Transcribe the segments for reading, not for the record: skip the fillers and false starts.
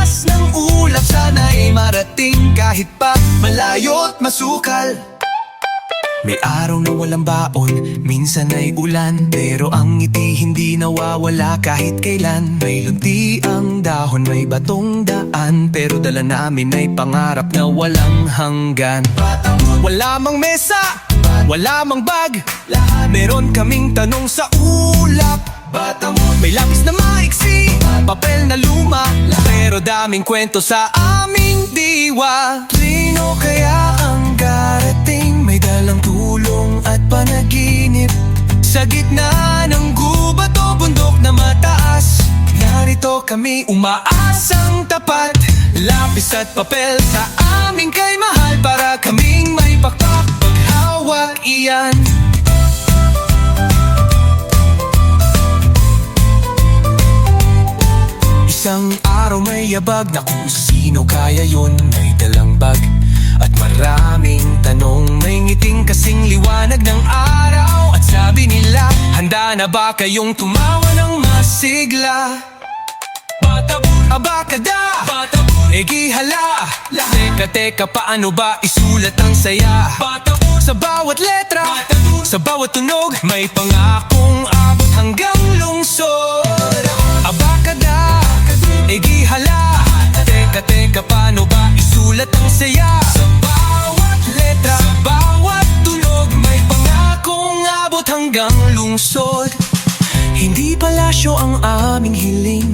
taas ng ulap, sana'y marating kahit pa malayo't masukal. May araw na walang baon, minsan ay ulan, pero ang ngiti hindi nawawala kahit kailan. May lunti ang dahon, may batong daan, pero dala namin ay pangarap na walang hanggan. Wala mang mesa, wala mang bag, meron kaming tanong sa ulap. May lapis na maiksi, papel na luma, pero daming kwento sa aming diwa. Sino kaya ang darating? May dalang tulong at panaginip sa gitna ng gubat o bundok na mataas. Narito kami umaasang tapat, lapis at papel sa aming kay mahal, para kaming may pakpak paghawak iyan. Isang araw may yabag na kung sino kaya yun, may dalang bag at maraming tanong, may ngiting kasing liwanag ng araw. At sabi nila, handa na ba kayong tumawa ng masigla? Abakada, egihala, teka, paano ba isulat ang saya? Sa bawat letra, sa bawat tunog, may pangakong abot hanggang lungsod. Abakada, egihala, teka, paano ba isulat ang saya? Sa bawat letra, sa bawat tunog, may pangakong abot hanggang lungsod. Hindi palasyo ang aming hiling,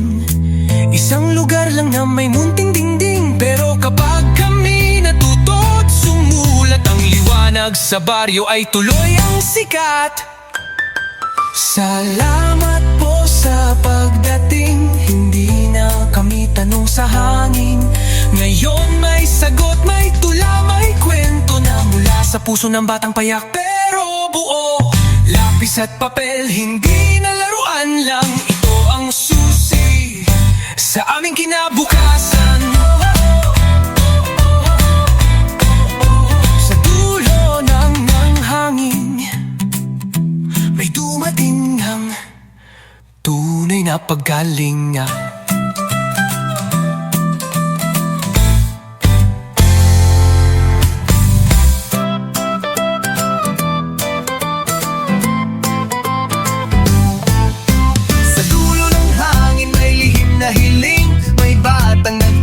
isang lugar lang na may munting dingding, pero kapag kami natuto't sumulat, ang liwanag sa baryo ay tuloy ang sikat. Salamat po sa pagdating, hindi na kami tanong sa hangin. Ngayon may sagot, may tula, may kwento na mula sa puso ng batang payak, pero buo. Lapis at papel, hindi na laruan lang, ito ang susi sa aming kinabukasan. Sa dulo ng hangin, may dumating ang tunay na paggalinga.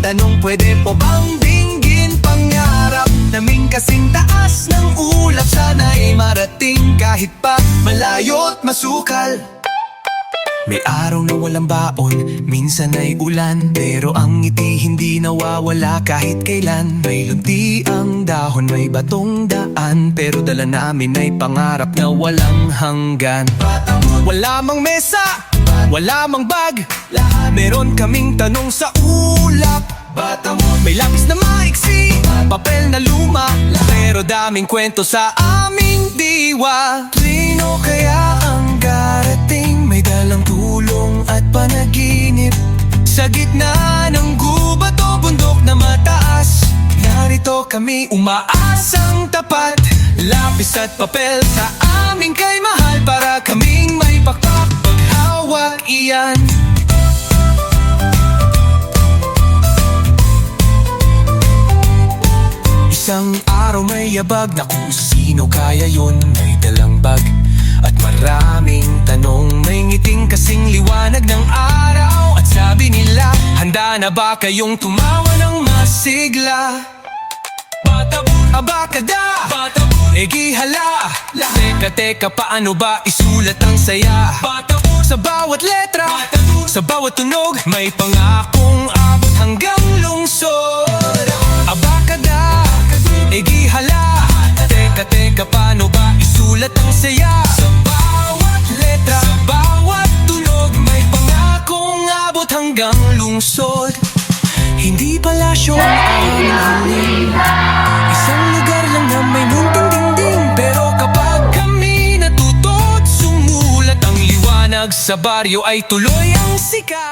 Tanong, pwede po bang dinggin pangarap naming kasing taas ng ulap, sana'y marating kahit pa malayo't masukal. May araw na walang baon, minsan ay ulan, pero ang ngiti hindi nawawala kahit kailan. May lunti ang dahon, may batong daan, pero dala namin ay pangarap na walang hanggan. Wala mang mesa, wala mang bag, meron kaming tanong sa ulap. May lapis na maiksi, papel na luma, pero daming kwento sa aming diwa. Sino kaya ang darating? May dalang tulong at panaginip sa gitna ng gubat o bundok na mataas. Narito kami umaasang tapat, lapis at papel sa aming kay mahal, para kaming may pakpak paghawak iyan. Isang araw may yabag na kung sino kaya yun, may dalang bag at maraming tanong, may ngiting kasing liwanag ng araw. At sabi nila, handa na ba kayong tumawa ng masigla? Abakada, egihala, teka, paano ba isulat ang saya? Sa bawat letra, sa bawat tunog, may pangakong abot hanggang lungsod. Abakada, egihala, teka, paano ba isulat ang saya? Sa bawat letra, sa bawat tunog, may pangakong abot hanggang lungsod. Hindi palasyo ang aming hiling, isang lugar lang na may munting dingding, pero kapag kami natuto't sumulat, ang liwanag sa baryo ay tuloy ang sikat.